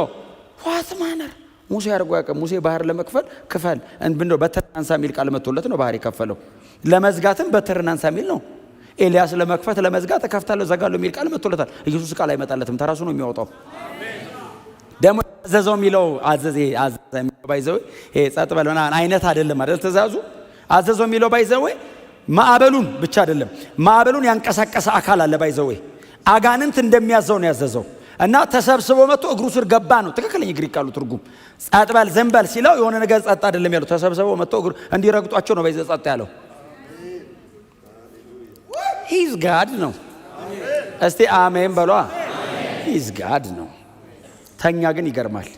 ዋት ማነር ሙሴ ያደርገው ያቀ ሙሴ ባህር ለመክፈል ክፈል እንደው በተርናንሳ ሚል ቃል መጥቶለት ነው ባህር የከፈለው ለመዝጋትም በተርናንሳ ሚል ነው ኤልያስ ለመክፈት ለመዝጋት ከፍታለሁ ዘጋለሁ ሚል ቃል መጥቶለታል ኢየሱስ ቃል አይመጣለትም ተራሱ ነው የሚያወጣው ደሞ አዘዘው ሚለው አዘዘ ባይዘው ይሄ ጸጥ በለና አይነት አይደለም አይደል ተዛዙ አዘዘው ሚለው ባይዘው ማዕበሉን ብቻ አይደለም ማዕበሉን ያንቀሳቀሰ አካል አለ ባይዘው አጋንንት እንደሚያዘው ነው ያዘዘው እና ተሰብስቦ መጥቶ እግሩ ስር ገባ ነው ትክክለኛ ግሪክ ቃሉ ትርጉም ጸጥ በል ዘንበል ሲለው የሆነ ነገር ጸጥ አይደለም ያለው ተሰብስቦ መጥቶ እግሩ እንዲረግጧቸው ነው ባይዘው ጸጥ ያለው ሂዝ ጋድ ነው እስቲ አሜን በሏ ሂዝ ጋድ ነው ተኛ ግን ይገርማል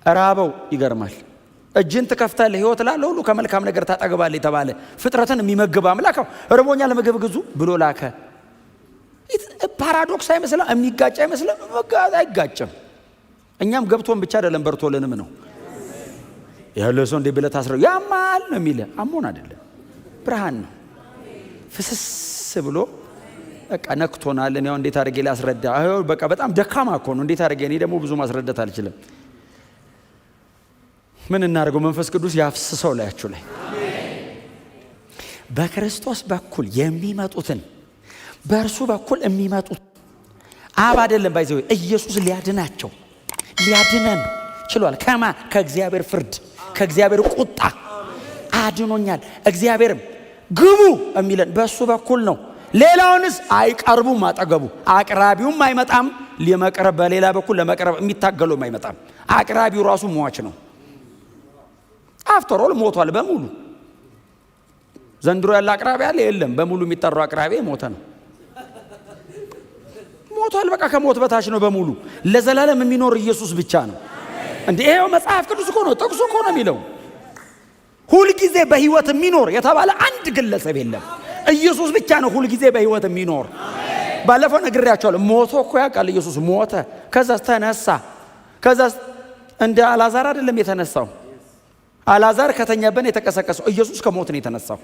ራበው ይገርማል እጅን ትከፍታለህ ህይወት ላለው ሁሉ ከመልካም ነገር ታጠግባለህ የተባለ ፍጥረትን የሚመግብ አምላክ እርቦኛል ምግብ ግዙ ብሎ ላከ ፓራዶክስ አይመስልም የሚጋጭ አይመስልም አይጋጭም እኛም ገብቶን ብቻ አይደለም በርቶልንም ነው ያለው ሰው እንደ ብለ ታስረው ያማል ነው የሚል አሞን አይደለም ብርሃን ነው ፍስስ ብሎ በቃ ነክቶናል እኔው እንዴት አድርጌ ላስረዳ በቃ በጣም ደካማ እኮ ነው እንዴት አድርጌ እኔ ደግሞ ብዙ ማስረዳት አልችልም ምን እናርገው መንፈስ ቅዱስ ያፍስሰው ላያችሁ ላይ በክርስቶስ በኩል የሚመጡትን በእርሱ በኩል የሚመጡት አብ አይደለም ባይዘው ኢየሱስ ሊያድናቸው ሊያድነን ችሏል ከእግዚአብሔር ፍርድ ከእግዚአብሔር ቁጣ አድኖኛል እግዚአብሔርም ግቡ የሚለን በእሱ በኩል ነው ሌላውንስ አይቀርቡም አጠገቡ አቅራቢውም አይመጣም ለመቅረብ በሌላ በኩል ለመቅረብ የሚታገለው አይመጣም አቅራቢው ራሱ ሟች ነው አፍተር ኦል ሞቷል በሙሉ ዘንድሮ ያለ አቅራቢ ያለ የለም በሙሉ የሚጠራው አቅራቢ ሞተ ነው ሞቷል በቃ ከሞት በታች ነው በሙሉ ለዘላለም የሚኖር ኢየሱስ ብቻ ነው እንዴ ይሄው መጽሐፍ ቅዱስ እኮ ነው ጥቅሱ እኮ ነው የሚለው ሁሉ ጊዜ በህይወት የሚኖር የተባለ አንድ ግለሰብ የለም ኢየሱስ ብቻ ነው ሁሉ ጊዜ በህይወት የሚኖር ባለፈው ነግሬያቸዋለሁ ሞቶ እኮ ያውቃል ኢየሱስ ሞተ ከዛ ተነሳ ከዛ እንደ አላዛር አይደለም የተነሳው አላዛር ከተኛበን የተቀሰቀሰው ኢየሱስ ከሞት ነው የተነሳው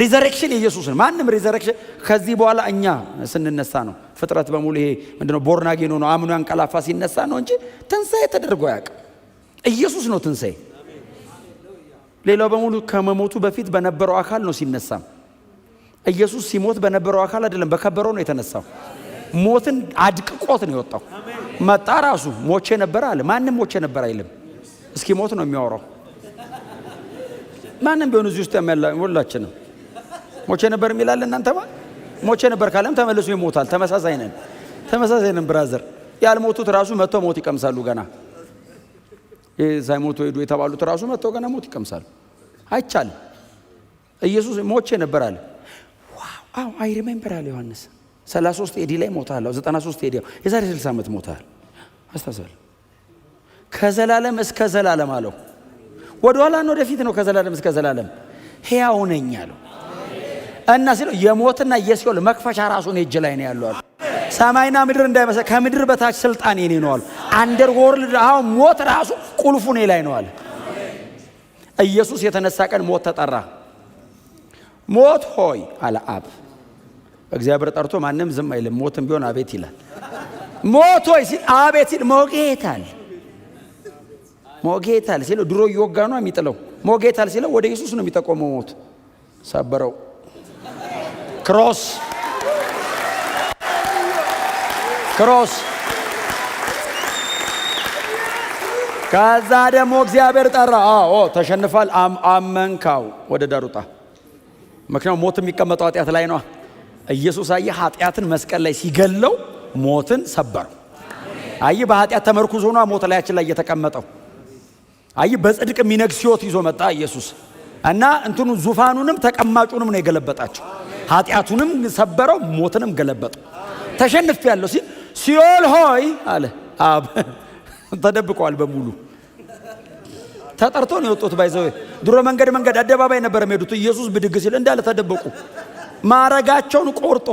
ሪዘሬክሽን ኢየሱስ ነው ማንንም ሪዘሬክሽን ከዚህ በኋላ እኛ ስንነሳ ነው ፍጥረት በሙሉ ይሄ ምንድነው ቦርናጌ ነው አምኖ ያንቀላፋ ሲነሳ ነው እንጂ ትንሳኤ ተደርጎ ያውቅ ኢየሱስ ነው ትንሳኤ ሌላው በሙሉ ከመሞቱ በፊት በነበረው አካል ነው ሲነሳ ኢየሱስ ሲሞት በነበረው አካል አይደለም በከበረው ነው የተነሳው ሞትን አድቅቆት ነው የወጣው መጣ ራሱ ሞቼ ነበር አለ ማንንም ሞቼ ነበር አይልም እስኪ ሞት ነው የሚያወራው ማንንም ቢሆን እዚህ ውስጥ ሁላችንም ሞቼ ነበር የሚላል እናንተማ ሞቼ ነበር ካለም ተመልሶ ይሞታል ተመሳሳይ ነን ብራዘር ያልሞቱት ራሱ መጥቶ ሞት ይቀምሳሉ ገና ሳይሞቱ ሄዱ የተባሉት ራሱ መጥቶ ገና ሞት ይቀምሳሉ አይቻልም ኢየሱስ ሞቼ ነበር አለ ዋው አይ ሪሜምበር አለ ዮሐንስ 33 ኤዲ ላይ ሞታል 93 ኤዲ የዛሬ 60 ዓመት ሞታል አስተሳሰል ከዘላለም እስከ ዘላለም አለው ወደ ኋላ ነው ወደፊት ነው ከዘላለም እስከ ዘላለም ሕያው ነኝ አለው እና ሲለው የሞትና የሲኦል መክፈቻ ራሱ ነው እጅ ላይ ነው ያለው ሰማይና ምድር እንዳይመሰ ከምድር በታች ስልጣን የኔ ነው አለ አንደር ወርልድ አሁን ሞት ራሱ ቁልፉ ነው ላይ ነው አለ ኢየሱስ የተነሳ ቀን ሞት ተጠራ ሞት ሆይ አለ አብ እግዚአብሔር ጠርቶ ማንንም ዝም አይልም ሞትም ቢሆን አቤት ይላል ሞት ሆይ ሲል አቤት ሲል ሞጌታል ሲለው ድሮ ይወጋ ነው የሚጥለው ሞጌታል ሲለው ወደ ኢየሱስ ነው የሚጠቆመው ሞት ሰበረው ክሮስ ከዛ ደግሞ እግዚአብሔር ጠራ ተሸንፋል አመንካው ወደ ዳሩጣ ምክንያቱም ሞት የሚቀመጠው ኃጢአት ላይ ነው ኢየሱስ አየ ኃጢአትን መስቀል ላይ ሲገለው ሞትን ሰበረው አይ በኃጢአት ተመርኩዞ ነው ሞት ላያችን ላይ የተቀመጠው አይ በጽድቅ የሚነግስ ሕይወት ይዞ መጣ ኢየሱስ እና እንትኑ ዙፋኑንም ተቀማጩንም ነው የገለበጣቸው ኃጢአቱንም ሰበረው ሞትንም ገለበጠው ተሸንፍ ያለው ሲኦል ሆይ አለ አብ ተደብቀዋል በሙሉ ተጠርቶ ነው የወጡት። ባይዘው ድሮ መንገድ አደባባይ ነበር የሚሄዱት። ኢየሱስ ብድግ ሲል እንዳለ ተደበቁ። ማረጋቸውን ቆርጦ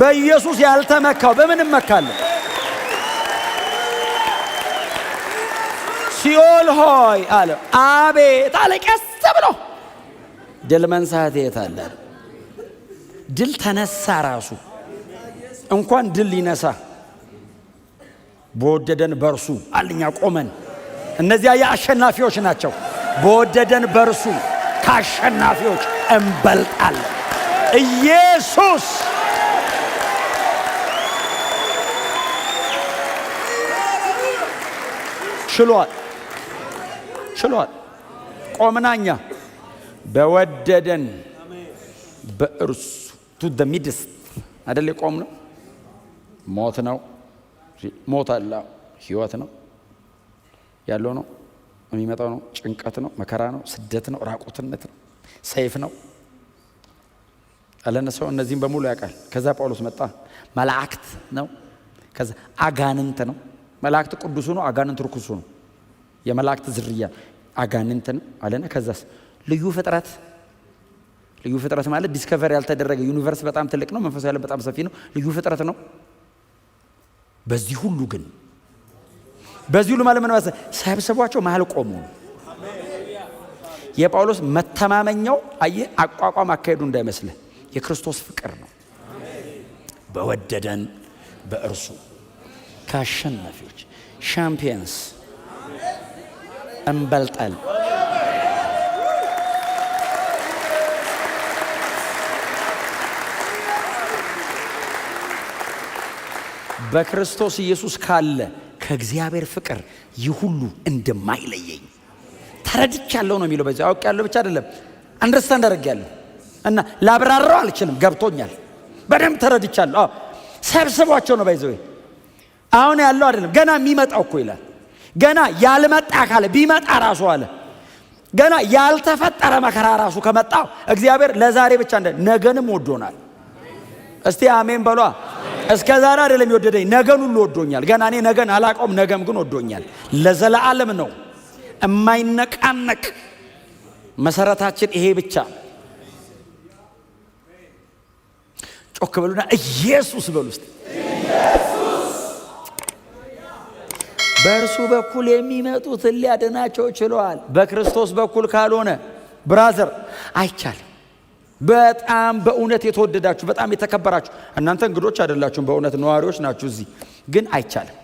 በኢየሱስ ያልተመካው በምንም መካለ። ሲኦል ሆይ አለ አቤት አለ ቀስ ብሎ ድል መንሳት የታለ? ድል ተነሳ ራሱ እንኳን ድል ሊነሳ በወደደን በርሱ አልኛ ቆመን። እነዚያ የአሸናፊዎች ናቸው። በወደደን በርሱ ከአሸናፊዎች እንበልጣለን። ኢየሱስ ችሏል። ቆምናኛ በወደደን በእርሱ ቱ ዘ ሚድስት አይደል ቆም ነው። ሞት ነው ሞት አለ ህይወት ነው ያለው ነው የሚመጣው ነው ጭንቀት ነው መከራ ነው ስደት ነው ራቁትነት ነው ሰይፍ ነው አለነ ሰው እነዚህን በሙሉ ያውቃል። ከዛ ጳውሎስ መጣ መላእክት ነው ከዛ አጋንንት ነው። መላእክት ቅዱሱ ነው አጋንንት ርኩሱ ነው። የመላእክት ዝርያ አጋንንት ነው አለና ከዛስ ልዩ ፍጥረት ማለት ዲስከቨር ያልተደረገ ዩኒቨርስ በጣም ትልቅ ነው። መንፈሳዊ ዓለም በጣም ሰፊ ነው። ልዩ ፍጥረት ነው። በዚህ ሁሉ ማለት ምን ማለት ሰብስቧቸው መሃል ቆሙ። የጳውሎስ መተማመኛው አቋቋም አካሄዱ እንዳይመስልህ የክርስቶስ ፍቅር ነው። በወደደን በእርሱ ከአሸናፊዎች ሻምፒየንስ እንበልጣለን። በክርስቶስ ኢየሱስ ካለ ከእግዚአብሔር ፍቅር ይህ ሁሉ እንደማይለየኝ ተረድቻለሁ ነው የሚለው። በዚህ አውቄያለሁ ብቻ አይደለም አንደርስታንድ አድርጌያለሁ እና ላብራራው አልችልም። ገብቶኛል፣ በደንብ ተረድቻለሁ። ሰብስቧቸው ነው ባይዘው አሁን ያለው አይደለም ገና የሚመጣው እኮ ይላል። ገና ያልመጣ ካለ ቢመጣ ራሱ አለ ገና ያልተፈጠረ መከራ ራሱ ከመጣው እግዚአብሔር ለዛሬ ብቻ ነገንም ወዶናል። እስቲ አሜን በሏ። እስከ ዛሬ አይደለም ይወደደኝ ነገን ሁሉ ወዶኛል። ገና እኔ ነገን አላውቀውም፣ ነገም ግን ወዶኛል። ለዘላለም ነው የማይነቃነቅ መሰረታችን ይሄ ብቻ። ጮክ በሉና ኢየሱስ በሉ እስቲ። በእርሱ በኩል የሚመጡትን ሊያድናቸው ችለዋል። በክርስቶስ በኩል ካልሆነ ብራዘር አይቻልም። በጣም በእውነት የተወደዳችሁ በጣም የተከበራችሁ እናንተ እንግዶች አይደላችሁም፣ በእውነት ነዋሪዎች ናችሁ እዚህ። ግን አይቻልም።